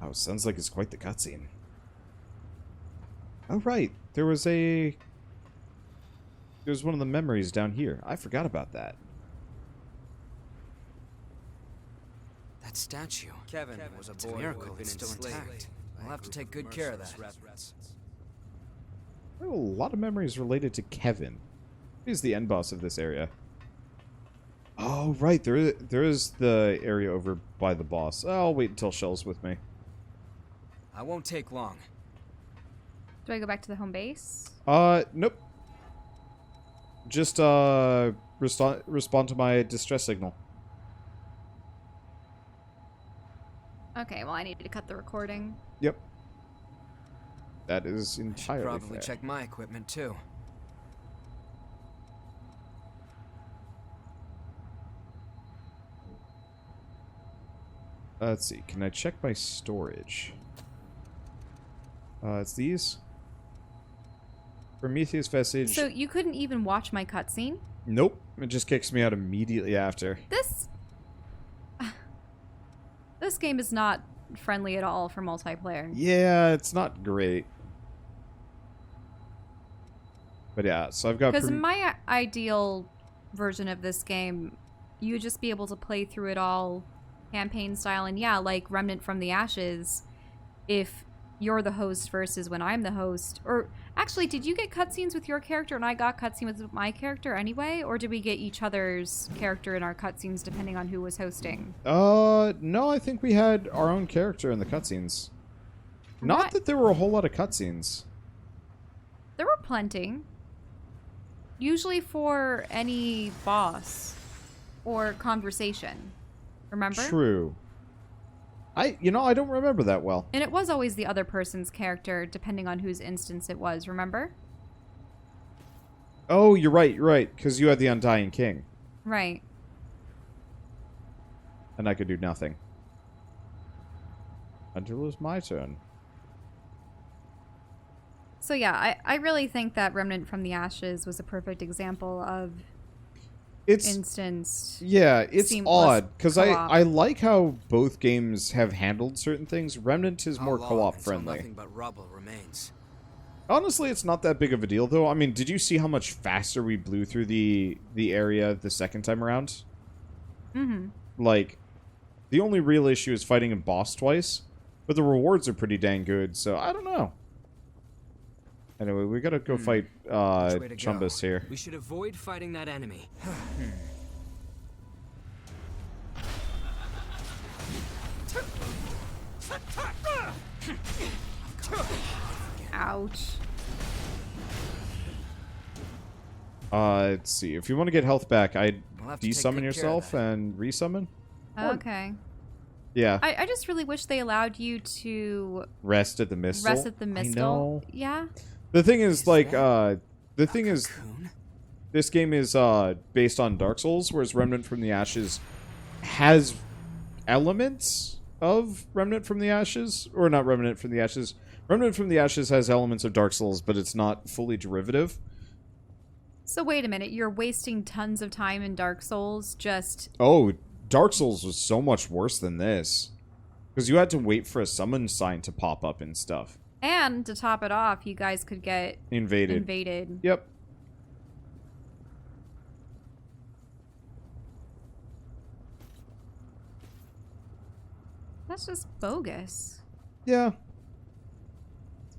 Oh, sounds like it's quite the cutscene. Oh, right. There's one of the memories down here. I forgot about that. That statue. Kevin was a It's boy a miracle who had it's been still enslaved intact. by I'll a have to group take of good care of that. merciless revenants. There are a lot of memories related to Kevin. He's the end boss of this area. Oh, right. There is the area over by the boss. I'll wait until Shell's with me. I won't take long. Do I go back to the home base? Nope. Just, respond to my distress signal. Okay, well, I need to cut the recording. Yep. That is Should entirely probably fair. check my equipment too. Let's see. Can I check my storage? It's these. Prometheus Vestige. So you couldn't even watch my cutscene? Nope. It just kicks me out immediately after. This game is not friendly at all for multiplayer. Yeah, it's not great. But yeah, so I've got... Because in my ideal version of this game, you would just be able to play through it all campaign style. And yeah, like Remnant from the Ashes, if you're the host versus when I'm the host. Or actually, did you get cutscenes with your character and I got cutscenes with my character anyway? Or did we get each other's character in our cutscenes depending on who was hosting? No, I think we had our own character in the cutscenes. Not that there were a whole lot of cutscenes. There were plenty. Usually for any boss or conversation. Remember? True. I don't remember that well. And it was always the other person's character, depending on whose instance it was, remember? Oh, you're right, because you had the Undying King. Right. And I could do nothing. Until it was my turn. So yeah, I really think that Remnant from the Ashes was a perfect example of instanced. Yeah, it's odd, because co-op. I like how both games have handled certain things. Remnant is more co-op friendly. Nothing but rubble remains. Honestly, it's not that big of a deal, though. I mean, did you see how much faster we blew through the area the second time around? Mm-hmm. Like, the only real issue is fighting a boss twice, but the rewards are pretty dang good, so I don't know. Anyway, we gotta go fight Chumbus here. We should avoid fighting that enemy. Ouch. Let's see. If you want to get health back, I'd We'll have to take desummon good care of yourself that. and resummon. Okay. Yeah. I just really wish they allowed you to Rest at the Mistle. rest at the Mistle. I know. Yeah. The thing is, like, that this game is based on Dark Souls, whereas Remnant from the Ashes has elements of Remnant from the Ashes, or not Remnant from the Ashes. Remnant from the Ashes has elements of Dark Souls, but it's not fully derivative. So wait a minute, you're wasting tons of time in Dark Souls just... Oh, Dark Souls was so much worse than this. Because you had to wait for a summon sign to pop up and stuff. And to top it off, you guys could get Invaded. Yep. That's just bogus. Yeah.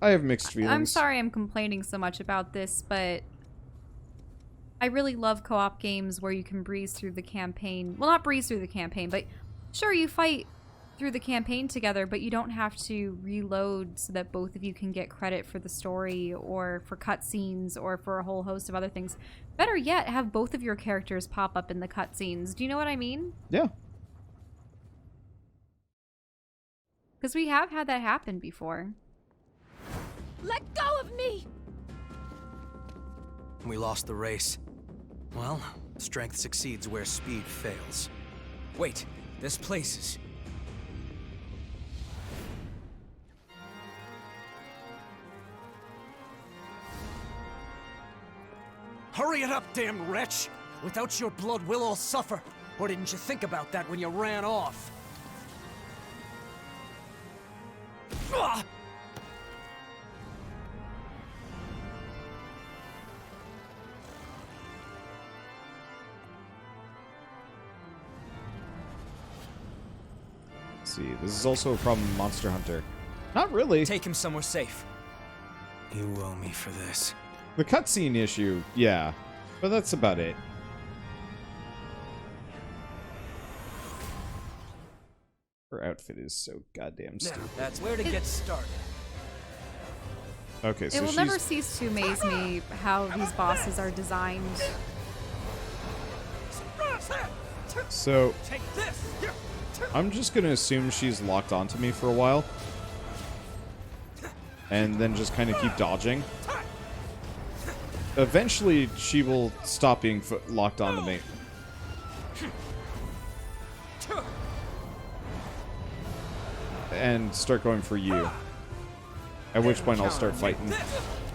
I have mixed feelings. I'm sorry I'm complaining so much about this, but I really love co-op games where you can breeze through the campaign. Well, not breeze through the campaign, but sure, you fight through the campaign together, but you don't have to reload so that both of you can get credit for the story or for cutscenes or for a whole host of other things. Better yet, have both of your characters pop up in the cutscenes. Do you know what I mean? Yeah. Because we have had that happen before. Let go of me! We lost the race. Well, strength succeeds where speed fails. Wait, this place is... Hurry it up, damn wretch! Without your blood, we'll all suffer. Or didn't you think about that when you ran off? Let's see. This is also a problem with Monster Hunter. Not really. Take him somewhere safe. You owe me for this. The cutscene issue, yeah. But that's about it. Her outfit is so goddamn Now, stupid. that's where to get started. Okay, so It will she's... never cease to amaze me how these bosses are designed. So, Take this. I'm just gonna assume she's locked onto me for a while. And then just kind of keep dodging. Eventually, she will stop being locked onto me. And start going for you. At which point I'll start fighting.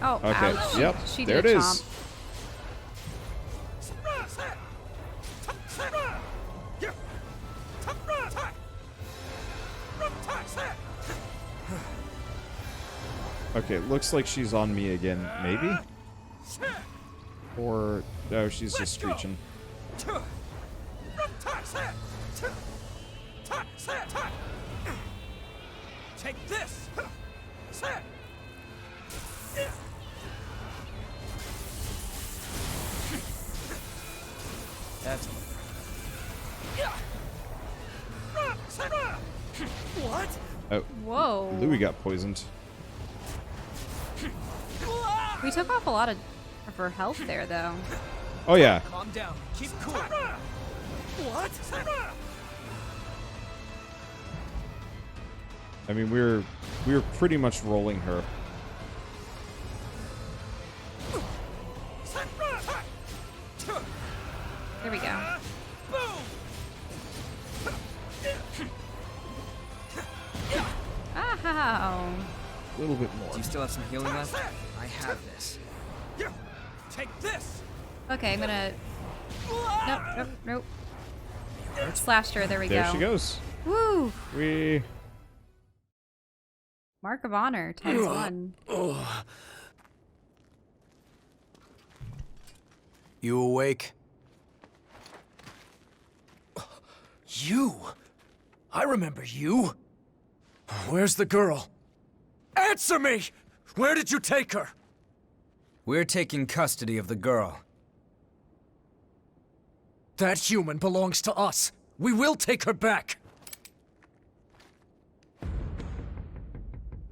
Oh, Okay, ouch. yep, She there did it a is. chomp. Okay, looks like she's on me again, maybe? Or, no, she's just screeching. Take this. That's what? Oh, Whoa. Louis got poisoned. We took off a lot of her health there, though. Oh yeah, Calm down. Keep cool. What? I mean, we were pretty much rolling her. There we go. Ow. A little bit more. Do you still have some healing left? I have this. Take this. Okay, I'm gonna... Nope, nope, nope. Slashed her, there we There go. she goes. Woo! We... Mark of Honor, times 1. You awake? You? I remember you. Where's the girl? Answer me! Where did you take her? We're taking custody of the girl. That human belongs to us. We will take her back.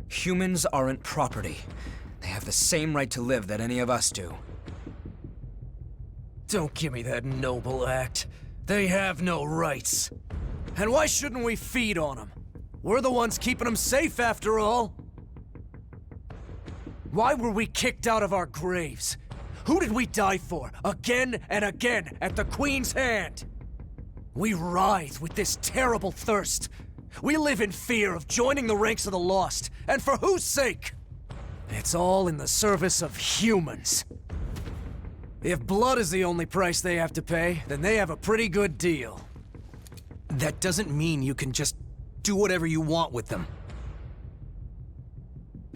Humans aren't property. They have the same right to live that any of us do. Don't give me that noble act. They have no rights. And why shouldn't we feed on them? We're the ones keeping them safe after all. Why were we kicked out of our graves? Who did we die for? Again and again at the Queen's hand. We writhe with this terrible thirst. We live in fear of joining the ranks of the lost. And for whose sake? It's all in the service of humans. If blood is the only price they have to pay, then they have a pretty good deal. That doesn't mean you can just do whatever you want with them.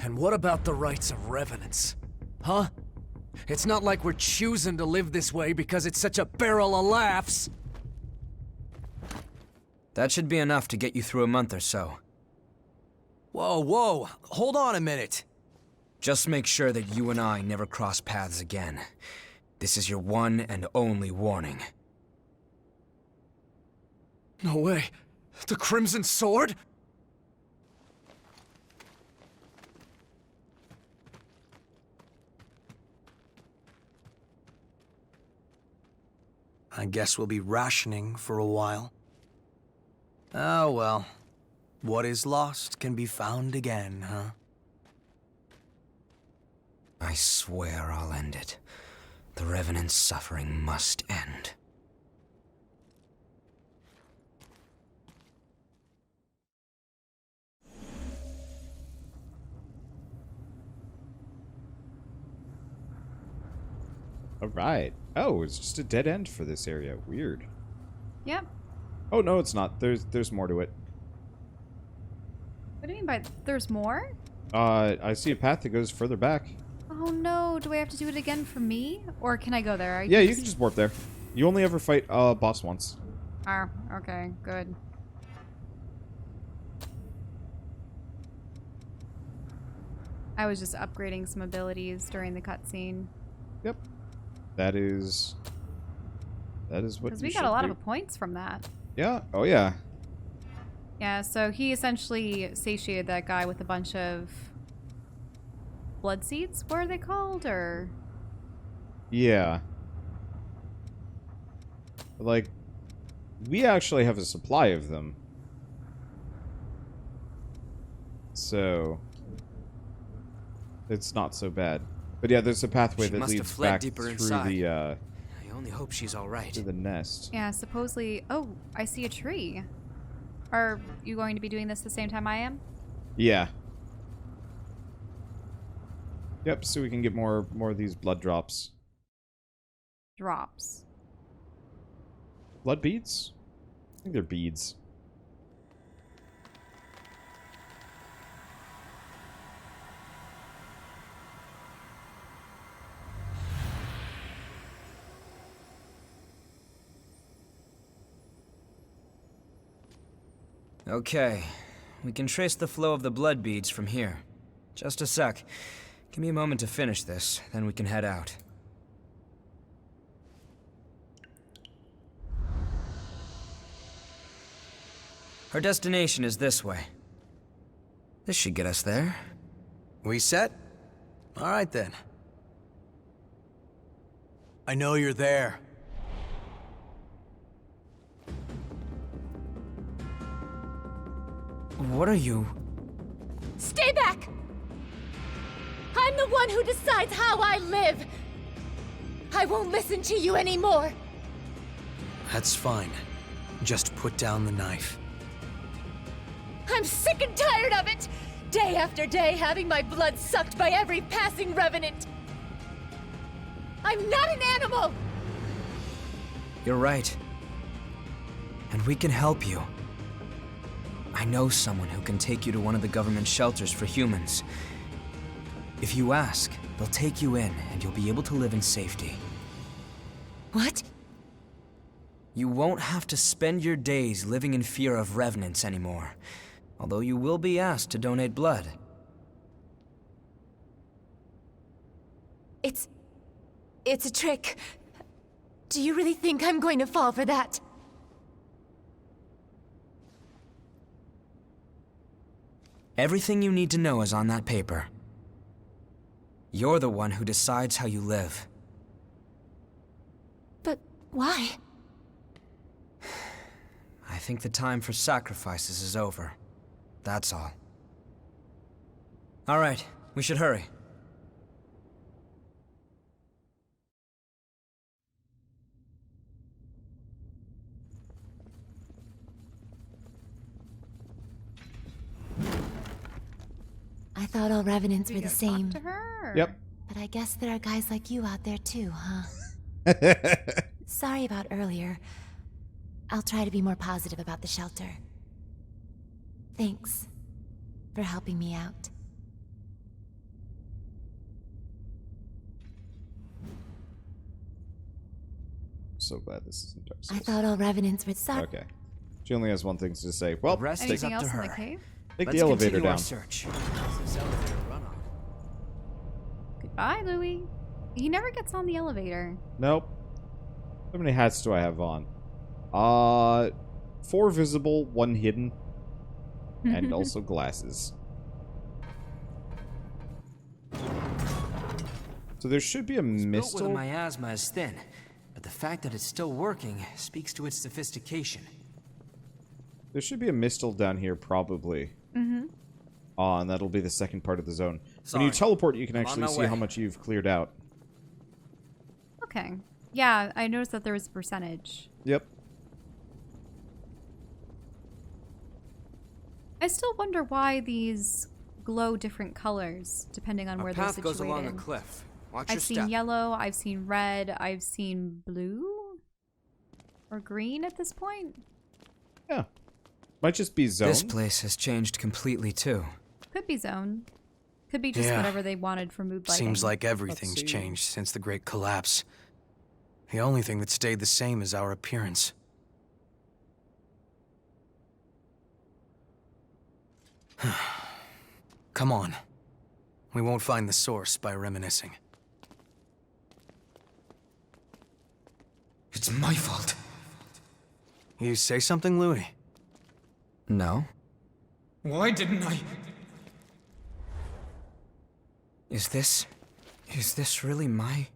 And what about the rights of revenants? Huh? It's not like we're choosing to live this way because it's such a barrel of laughs. That should be enough to get you through a month or so. Whoa, whoa, hold on a minute. Just make sure that you and I never cross paths again. This is your one and only warning. No way. The Crimson Sword? I guess we'll be rationing for a while. Oh well. What is lost can be found again, huh? I swear I'll end it. The Revenant's suffering must end. Alright. Oh, it's just a dead end for this area. Weird. Yep. Oh, no, it's not. There's more to it. What do you mean by there's more? I see a path that goes further back. Oh no, do I have to do it again for me? Or can I go there? Yeah, you can just warp there. You only ever fight boss once. Ah, okay, good. I was just upgrading some abilities during the cutscene. Yep. That is what Because you we got should a lot do. of points from that. Yeah. Oh yeah. Yeah, so he essentially satiated that guy with a bunch of blood seeds. What are they called? Or Yeah. Like, we actually have a supply of them. So it's not so bad. But yeah, there's a pathway She that must have leads fled back deeper through inside. the I only hope she's all right. to the nest. yeah, supposedly. Oh, I see a tree. Are you going to be doing this the same time I am? Yeah. Yep, so we can get more of these blood drops. Drops. Blood beads? I think they're beads. Okay, we can trace the flow of the blood beads from here. Just a sec. Give me a moment to finish this, then we can head out. Our destination is this way. This should get us there. We set? All right then. I know you're there. What are you? Stay back! I'm the one who decides how I live. I won't listen to you anymore. That's fine. Just put down the knife. I'm sick and tired of it! Day after day having my blood sucked by every passing revenant. I'm not an animal! You're right. And we can help you. I know someone who can take you to one of the government shelters for humans. If you ask, they'll take you in, and you'll be able to live in safety. What? You won't have to spend your days living in fear of revenants anymore. Although you will be asked to donate blood. It's a trick. Do you really think I'm going to fall for that? Everything you need to know is on that paper. You're the one who decides how you live. But why? I think the time for sacrifices is over. That's all. All right, we should hurry. I thought all revenants We were the gotta talk same. to her. Yep. But I guess there are guys like you out there too, huh? Sorry about earlier. I'll try to be more positive about the shelter. Thanks for helping me out. So glad this isn't Dark I Souls. thought all revenants were sorry. Okay. She only has one thing to say. Well, The rest take, is Anything up to else in the her. cave? take Let's the elevator continue our down. search. Goodbye, Louis. He never gets on the elevator. Nope. How many hats do I have on? 4 visible, 1 hidden, and also glasses. So there should be a Built where the mistle. miasma is thin, but the fact that it's still working speaks to its sophistication. There should be a mistle down here, probably. Mm-hmm. And that'll be the second part of the zone. Sorry. When you teleport, you can I'm on actually my see way. how much you've cleared out. Okay. Yeah, I noticed that there was a percentage. Yep. I still wonder why these glow different colors depending on Our where they're path situated. goes along a cliff. Watch your I've seen step. yellow, I've seen red, I've seen blue or green at this point. Yeah. Might just be zone. This place has changed completely too. Could be zone. Could be just Yeah. whatever they wanted for mood lighting. Seems like everything's see. changed since the Great Collapse. The only thing that stayed the same is our appearance. Come on. We won't find the source by reminiscing. It's my fault. You say something, Louis? No. Why didn't I? Is this really my...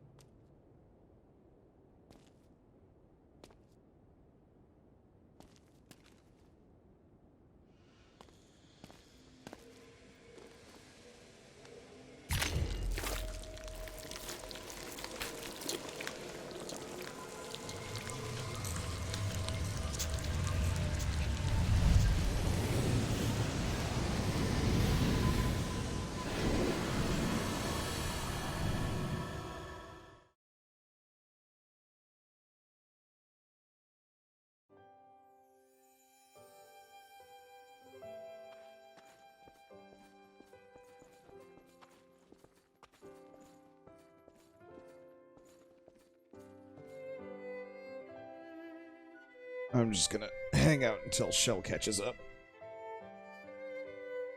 I'm just gonna hang out until Shell catches up.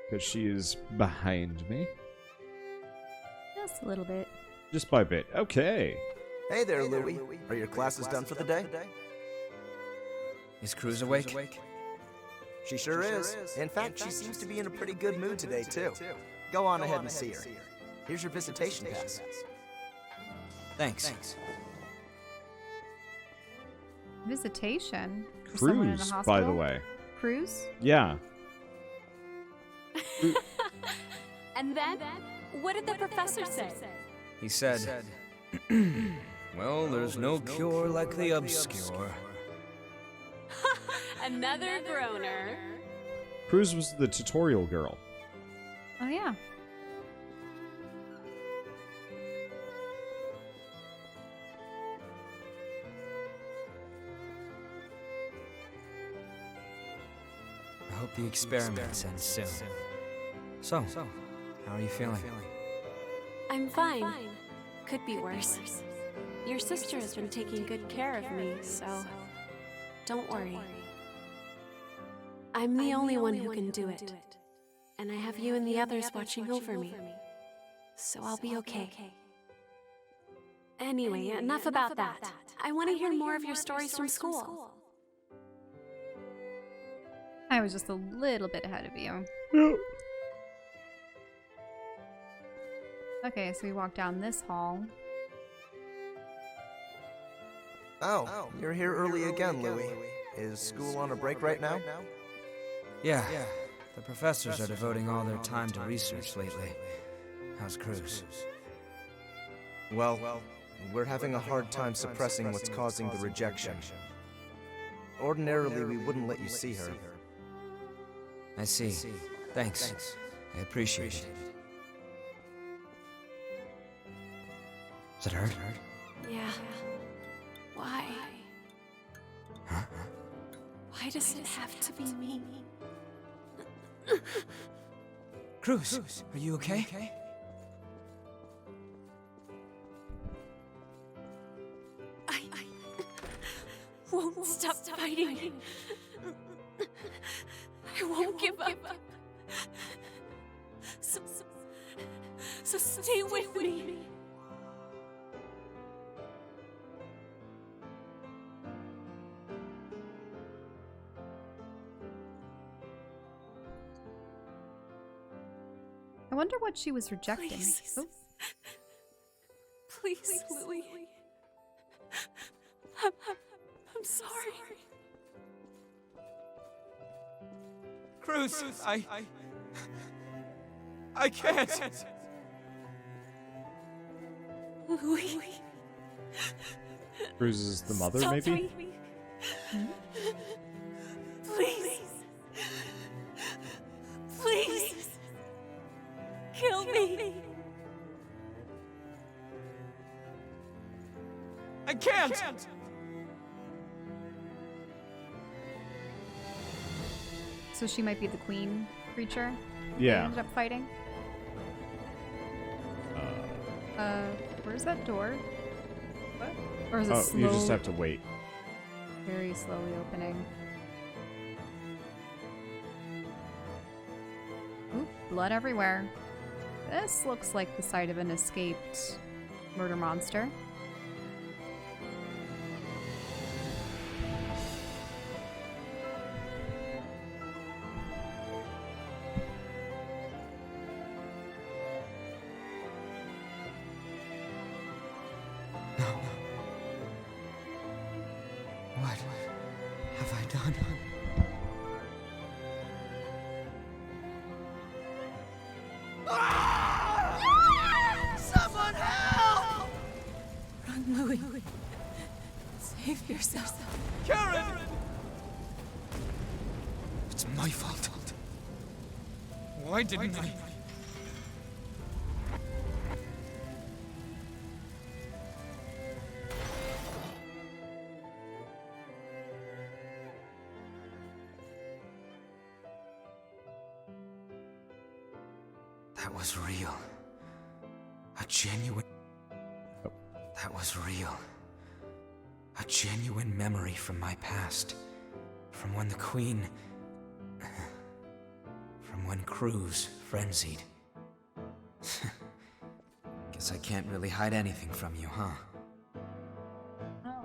Because she is behind me. Just a little bit. Just by a bit. Okay. Hey there, Louie. Are your classes done for the day? Is Cruz awake? She sure is. In fact, she seems to be in a pretty good mood today, too. Go on ahead and see her. Here's your visitation pass. Thanks. Visitation? For someone in a Cruz, hospital? by the way. Cruz? Yeah. And then, what did the professor say? He said, well, there's no cure like the obscure. Another groaner. Cruz was the tutorial girl. Oh, yeah. I hope the experiments end soon. So, how are you feeling? I'm fine. Could be worse. Your sister has been taking good care of me, so don't worry. I'm the only one who can do it. And I have you and the others watching over me. So I'll be okay. Anyway, enough about that. I want to hear more of your stories from school. I was just a little bit ahead of you. Okay, so we walk down this hall. Oh, you're here early again, Louie. Is school on a break right now? Yeah, the professors are devoting all their time to research lately. How's Cruz? Well, we're having a hard time suppressing what's causing the rejection. Ordinarily, we wouldn't let you see her. I see. Thanks. I appreciate it. Does it hurt? Yeah. Why? Huh? Why does it have to be me? Cruz, are you okay? I won't stop fighting. I won't give up. So stay with me. I wonder what she was rejecting. Please. Oh. Please, Louie. I'm sorry. Cruz, I can't. Louie. Cruz is the mother, Stop maybe? fighting. Please. Please. Kill me. I can't. So she might be the queen creature? They Yeah. ended up fighting? Where's that door? What? Or is it Oh, slow? you just have to wait. Very slowly opening. Oop, blood everywhere. This looks like the site of an escaped murder monster. What have I done? Someone help! Run, Louis. Save yourself. Karen! It's my fault. Why didn't I? That was real. A genuine... That was real. A genuine memory from my past. From when the Queen... From when Cruz frenzied. Guess I can't really hide anything from you, huh? Oh.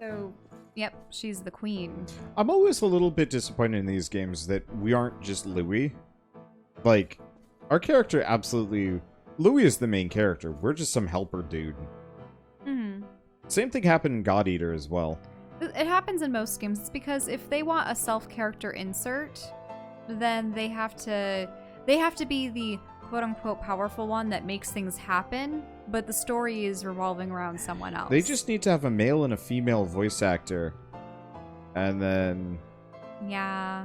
So, yep, she's the queen. I'm always a little bit disappointed in these games that we aren't just Louis. Like, our character absolutely... Louis is the main character. We're just some helper dude. Hmm. Same thing happened in God Eater as well. It happens in most games. It's because if they want a self-character insert, then they have to be the quote-unquote powerful one that makes things happen, but the story is revolving around someone else. They just need to have a male and a female voice actor. And then... Yeah,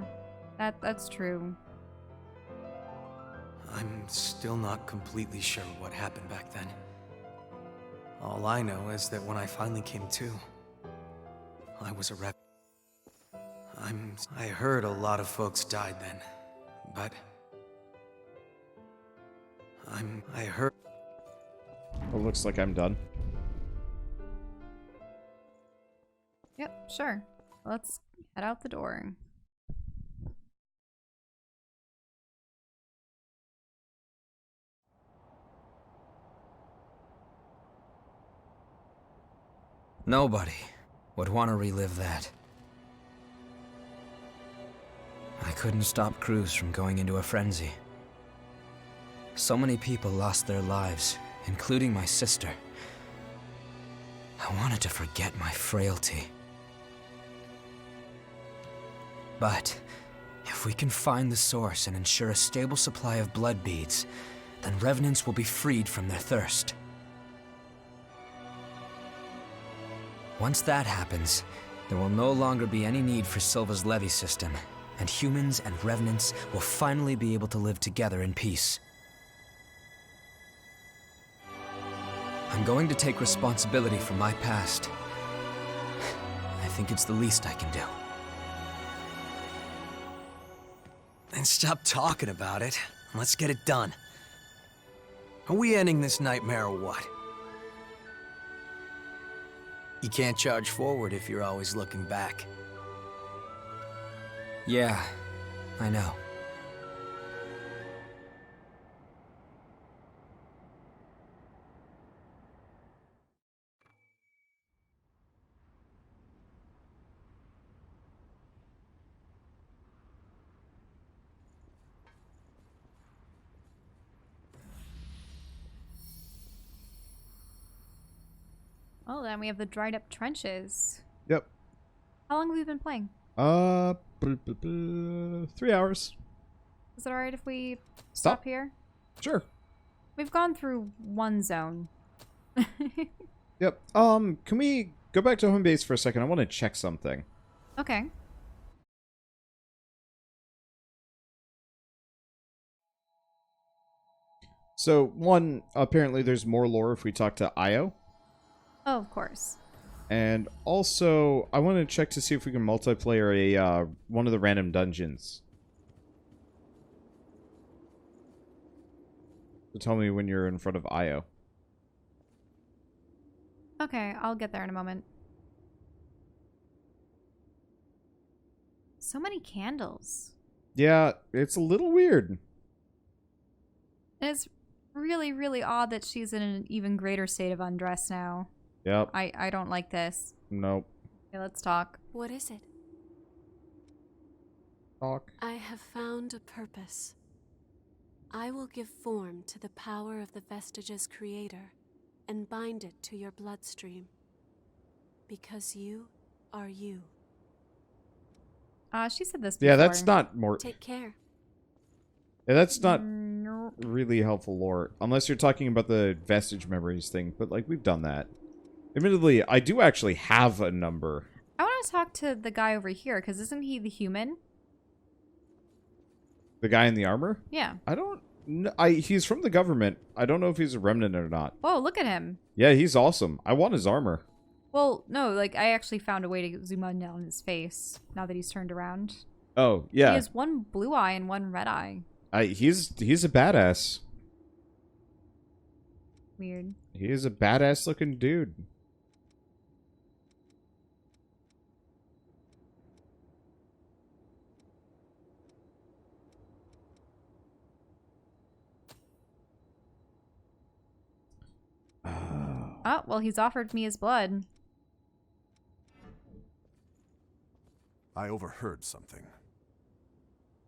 that's true. I'm still not completely sure what happened back then. All I know is that when I finally came to, I was a rep. I heard a lot of folks died then, but I heard. Well, looks like I'm done. Yep, sure. Let's head out the door. Nobody would want to relive that. I couldn't stop Cruz from going into a frenzy. So many people lost their lives, including my sister. I wanted to forget my frailty. But if we can find the source and ensure a stable supply of blood beads, then revenants will be freed from their thirst. Once that happens, there will no longer be any need for Silva's levy system, and humans and revenants will finally be able to live together in peace. I'm going to take responsibility for my past. I think it's the least I can do. Then stop talking about it. Let's get it done. Are we ending this nightmare or what? You can't charge forward if you're always looking back. Yeah, I know. Oh, then we have the dried up trenches. Yep. How long have we been playing? 3 hours. Is it alright if we Stop. stop here? Sure. We've gone through one zone. Yep. Can we go back to home base for a second? I want to check something. Okay. So, one, apparently there's more lore if we talk to Io. Oh, of course. And also, I want to check to see if we can multiplayer a one of the random dungeons. So tell me when you're in front of Io. Okay, I'll get there in a moment. So many candles. Yeah, it's a little weird. It's really, really odd that she's in an even greater state of undress now. Yep. I don't like this. Nope. Okay, let's talk. What is it? Talk. I have found a purpose. I will give form to the power of the Vestige's creator and bind it to your bloodstream. Because you are you. She said this before. Yeah, that's not more... Take care. Yeah, that's not Nope. really helpful lore. Unless you're talking about the vestige memories thing. But, like, we've done that. Admittedly, I do actually have a number. I want to talk to the guy over here, because isn't he the human? The guy in the armor? Yeah. I don't... he's from the government. I don't know if he's a remnant or not. Whoa, look at him. Yeah, he's awesome. I want his armor. Well, no, like, I actually found a way to zoom in on his face, now that he's turned around. Oh, yeah. He has one blue eye and one red eye. He's a badass. Weird. He is a badass looking dude. Oh, well, he's offered me his blood. I overheard something.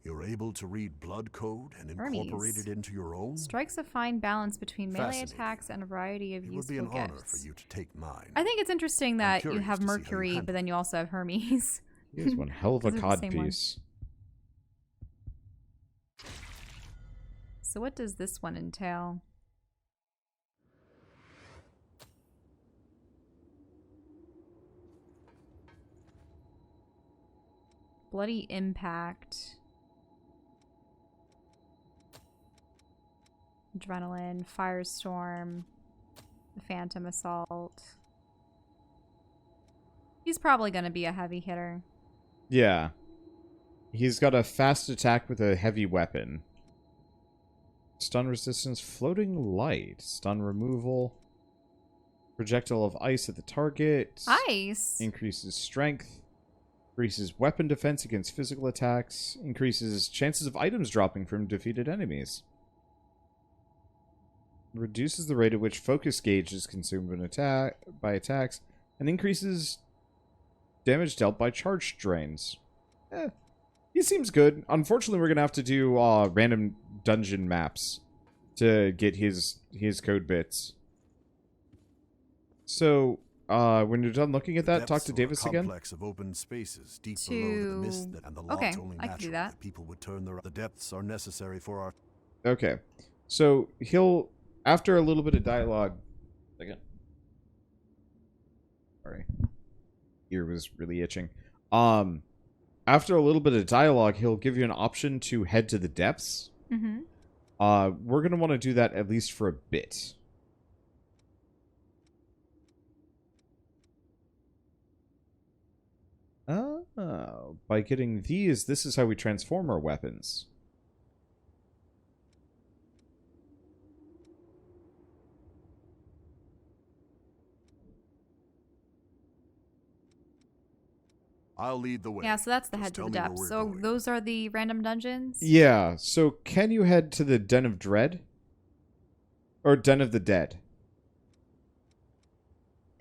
You're able to read blood code and Hermes. incorporate it into your own? Strikes a fine balance between melee Fascinating. attacks and a variety of It would be useful an honor gifts. for you to take mine. I think it's interesting that you curious have to see how you Mercury, handle but then you also have Hermes. He is one hell of a Those are the same one. codpiece. So what does this one entail? Bloody impact. Adrenaline, firestorm, the phantom assault. He's probably going to be a heavy hitter. Yeah. He's got a fast attack with a heavy weapon. Stun resistance, floating light, stun removal, projectile of ice at the target. Ice? Increases strength. Increases weapon defense against physical attacks. Increases chances of items dropping from defeated enemies. Reduces the rate at which focus gauge is consumed by attacks. And increases damage dealt by charge drains. He seems good. Unfortunately, we're going to have to do random dungeon maps to get his code bits. So, when you're done looking at that, talk to Davis again. Complex of open spaces deep below the mist and the Okay, lot's only I can do natural that. people would turn the depths are necessary for our Okay. So, he'll, after a little bit of dialogue... Second. Sorry. Ear was really itching. After a little bit of dialogue, he'll give you an option to head to the depths. Mm-hmm. We're going to want to do that at least for a bit. Oh, by getting these, this is how we transform our weapons. I'll lead the way. Yeah, so that's the Just head to tell the me where depths. we're So going. those are the random dungeons? Yeah, so can you head to the Den of Dread? Or Den of the Dead?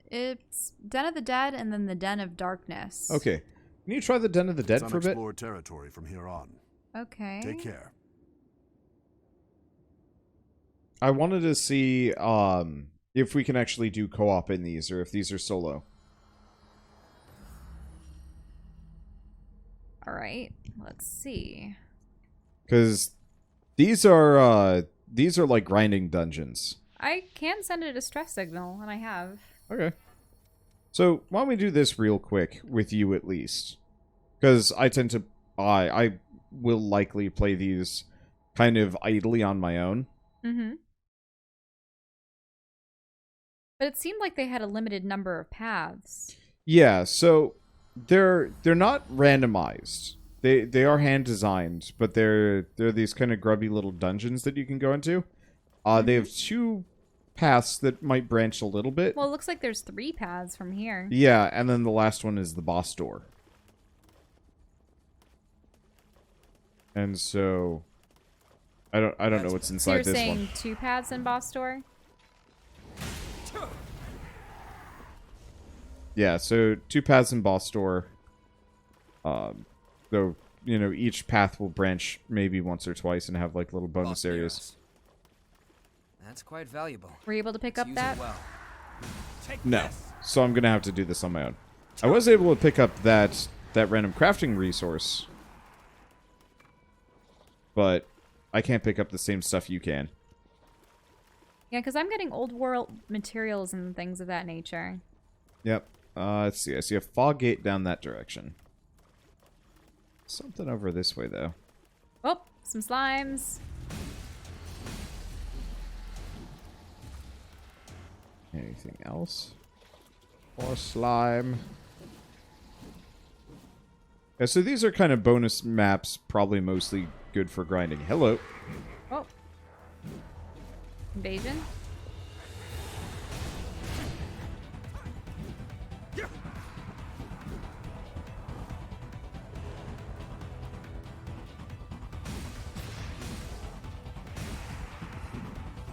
It's Den of the Dead and then the Den of Darkness. Okay. Can you try the Den of the Dead It's for a bit? unexplored territory from here on. Okay. Take care. I wanted to see if we can actually do co-op in these, or if these are solo. All right. Let's see. Because these are like grinding dungeons. I can send a distress signal, and I have. Okay. So why don't we do this real quick with you at least? Because I tend to, I will likely play these kind of idly on my own. Mm-hmm. But it seemed like they had a limited number of paths. Yeah. So they're not randomized. They are hand designed, but they're these kind of grubby little dungeons that you can go into. They have two paths that might branch a little bit. Well, it looks like there's 3 paths from here. Yeah, and then the last one is the boss door. And so I don't know what's So inside you're this saying one. 2 paths in boss door? Yeah, so 2 paths in boss door. Though, you know, each path will branch maybe once or twice and have like little bonus Boss near areas. us. That's quite valuable. Were you able to pick Let's up use that? it well. No. So I'm gonna have to do this on my own. I was able to pick up that random crafting resource. But I can't pick up the same stuff you can. Yeah, because I'm getting old world materials and things of that nature. Yep. Let's see. I see a fog gate down that direction. Something over this way, though. Oh, some slimes. Anything else? More slime. Yeah, so these are kind of bonus maps, probably mostly good for grinding. Hello. Oh. Invasion?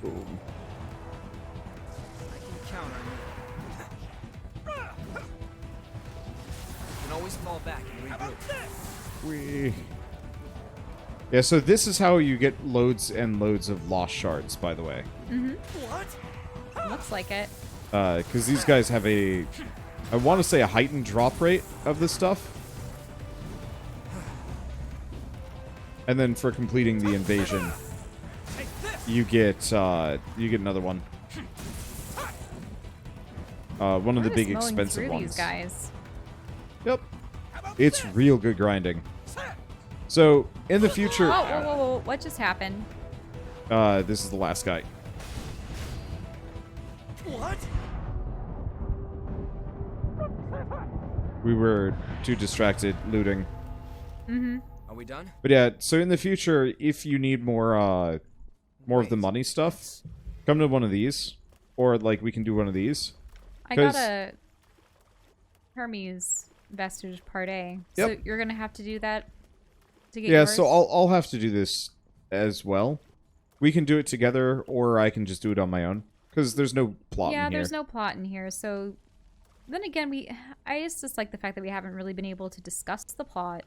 Boom. I can count on you. You can always fall back and regroup. Yeah, so this is how you get loads and loads of lost shards, by the way. Looks like it. Because these guys have a, I want to say a heightened drop rate of this stuff. And then for completing the invasion, you get another one. One of the We're big just mowing expensive through ones. These guys. Yep. It's real good grinding. So, in the future... Oh, whoa, whoa, whoa. What just happened? This is the last guy. What? We were too distracted looting. Are we done? But yeah, so in the future, if you need more of the money stuff, come to one of these. Or, like, we can do one of these. I got a Hermes vestige part A. So Yep. you're gonna have to do that to get Yeah, yours? so I'll have to do this as well. We can do it together, or I can just do it on my own. Because there's no plot Yeah, in here. there's no plot in here. So then again, I just like the fact that we haven't really been able to discuss the plot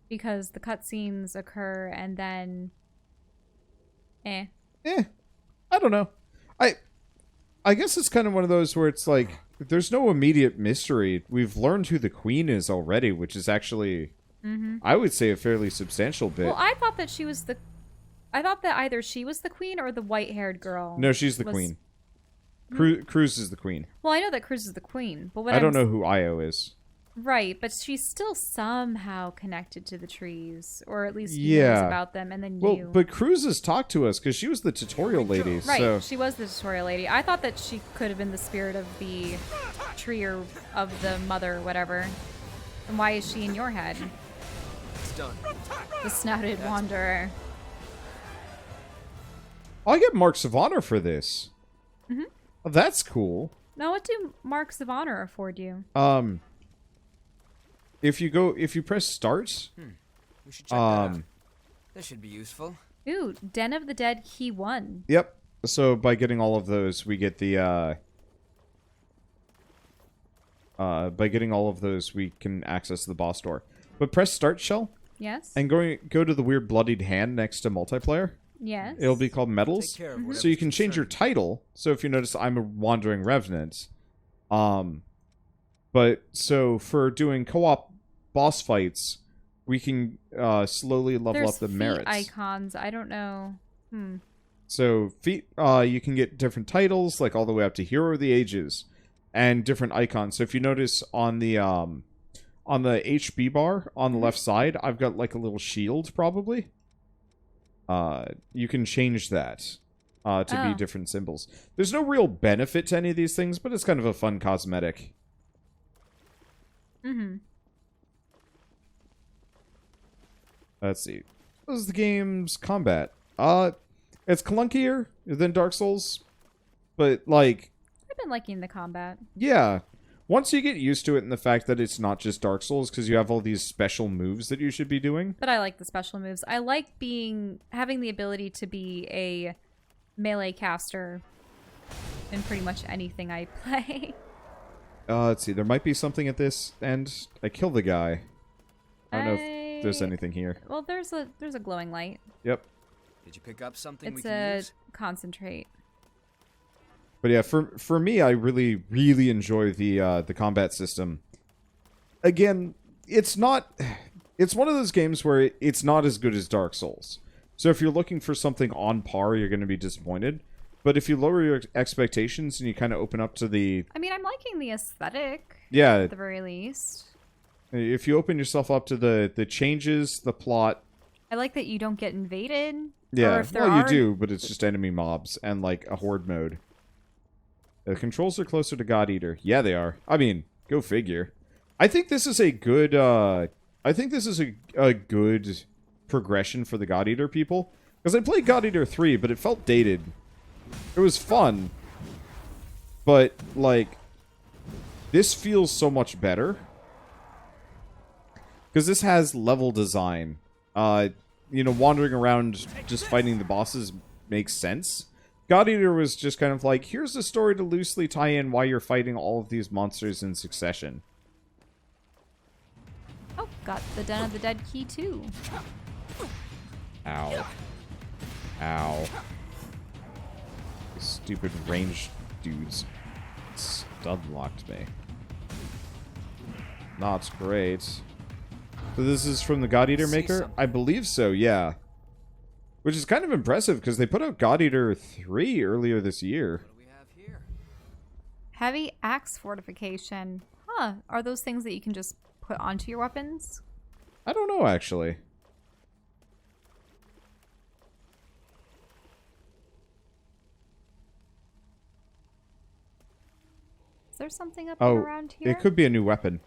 because the cutscenes occur and then, I don't know. I guess it's kind of one of those where it's like, there's no immediate mystery. We've learned who the queen is already, which is actually, I would say, a fairly substantial bit. Well, I thought that she was the. I thought that either she was the queen or the white-haired girl. No, she's the queen. Cruz is the queen. Well, I know that Cruz is the queen, but what I don't know who Io is. Right, but she's still somehow connected to the trees, or at least knows Yeah. about them, and then Well, you. but Cruz has talked to us because she was the tutorial lady. Right, So she was the tutorial lady. I thought that she could have been the spirit of the tree or of the mother, whatever. And why is she in your head? It's done. The snouted wanderer. I get marks of honor for this. Oh, that's cool. Now, what do marks of honor afford you? If you press start, We should check that out. This should be useful. Ooh, Den of the Dead, he won. yep. So by getting all of those, we get the by getting all of those, we can access the boss door. But press start, Shell, Yes? and go to the weird bloodied hand next to multiplayer. Yes. It'll be called Medals. Take care of So you whatever's can change your concerning. title. So if you notice, I'm a wandering revenant. But so for doing co-op boss fights, we can slowly level There's up the feet merits. icons. I don't know. So feet, you can get different titles, like all the way up to Hero of the Ages, and different icons. So if you notice on the HB bar on the left side, I've got like a little shield, probably. You can change that to be different symbols. There's no real benefit to any of these things, but it's kind of a fun cosmetic. Let's see. This is the game's combat. It's clunkier than Dark Souls, but like, I've been liking the combat. yeah. Once you get used to it and the fact that it's not just Dark Souls, because you have all these special moves that you should be doing. But I like the special moves. I like having the ability to be a melee caster in pretty much anything I play. Let's see. There might be something at this end. I kill the guy. I don't know if there's anything here. Well, there's a glowing light. Yep. Did you pick up something we It's can a use? concentrate. But yeah, for me, I really, really enjoy the combat system. Again, it's one of those games where it's not as good as Dark Souls. So if you're looking for something on par, you're going to be disappointed. But if you lower your expectations and you kind of open up to the... I mean, I'm liking the aesthetic. Yeah. At the very least. If you open yourself up to the changes, the plot... I like that you don't get invaded. Yeah, or if there well, are... you do, but it's just enemy mobs and, like, a horde mode. The controls are closer to God Eater. Yeah, they are. I mean, go figure. I think this is a good, a good progression for the God Eater people. Because I played God Eater 3, but it felt dated. It was fun. But, like, this feels so much better. Because this has level design. You know, wandering around just fighting the bosses makes sense. God Eater was just kind of like, here's a story to loosely tie in why you're fighting all of these monsters in succession. Oh, got the Den of the Dead key too. Ow. Ow. These stupid ranged dudes stud-locked me. Not great. So this is from the God Eater maker? I believe so, yeah. Which is kind of impressive, because they put out God Eater 3 earlier this year. What do we have here? Heavy axe fortification. Huh. Are those things that you can just put onto your weapons? I don't know, actually. Is there something up and Oh, around here? it could be a new weapon.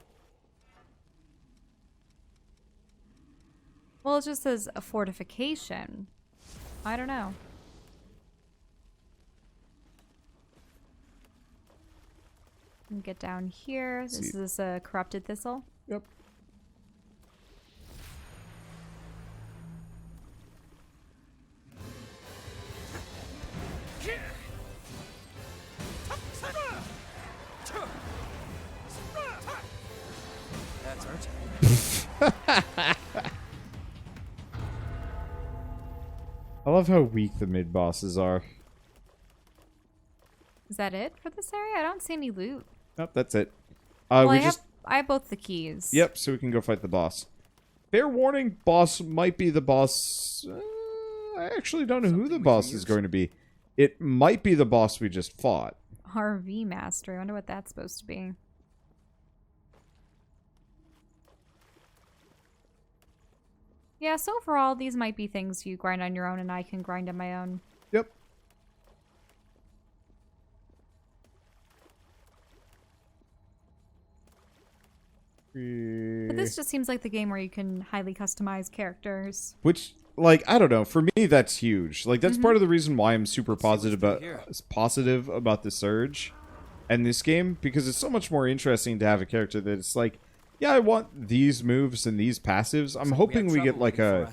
Well, it just says a fortification. I don't know. And get down here. This is a corrupted thistle. Yep. That's our turn. I love how weak the mid-bosses are. Is that it for this area? I don't see any loot. Nope, that's it. Well, We I have both the keys. Yep, so we can go fight the boss. Fair warning, boss might be the boss... I actually don't know who the boss is going to be. It might be the boss we just fought. RV Master. I wonder what that's supposed to be. Yeah, so overall, these might be things you grind on your own and I can grind on my own. Yep. But this just seems like the game where you can highly customize characters. Which, like, I don't know. For me, that's huge. Like, that's part of the reason why I'm super positive about the Surge and this game, because it's so much more interesting to have a character that it's like, yeah, I want these moves and these passives. I'm hoping we get, like, a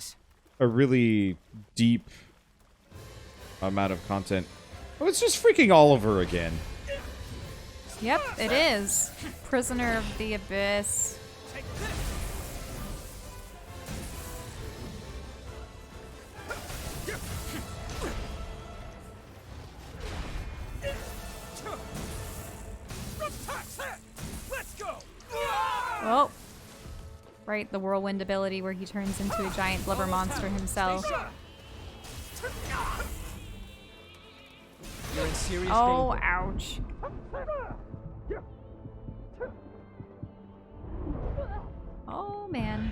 really deep amount of content. Oh, it's just freaking Oliver again. Yep, it is. Prisoner of the Abyss. Oh. Right, the whirlwind ability where he turns into a giant blubber monster himself. You're in serious Oh, danger. ouch. Oh, man.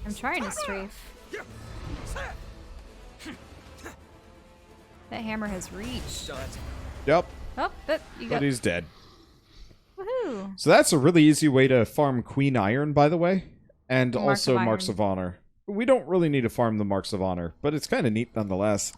I'm trying to strafe. That hammer has reached. Yep, Oh, but you got... but he's dead. Woohoo! So that's a really easy way to farm Queen Iron, by the way. And Marks also of Marks Iron. of Honor. We don't really need to farm the Marks of Honor, but it's kind of neat nonetheless.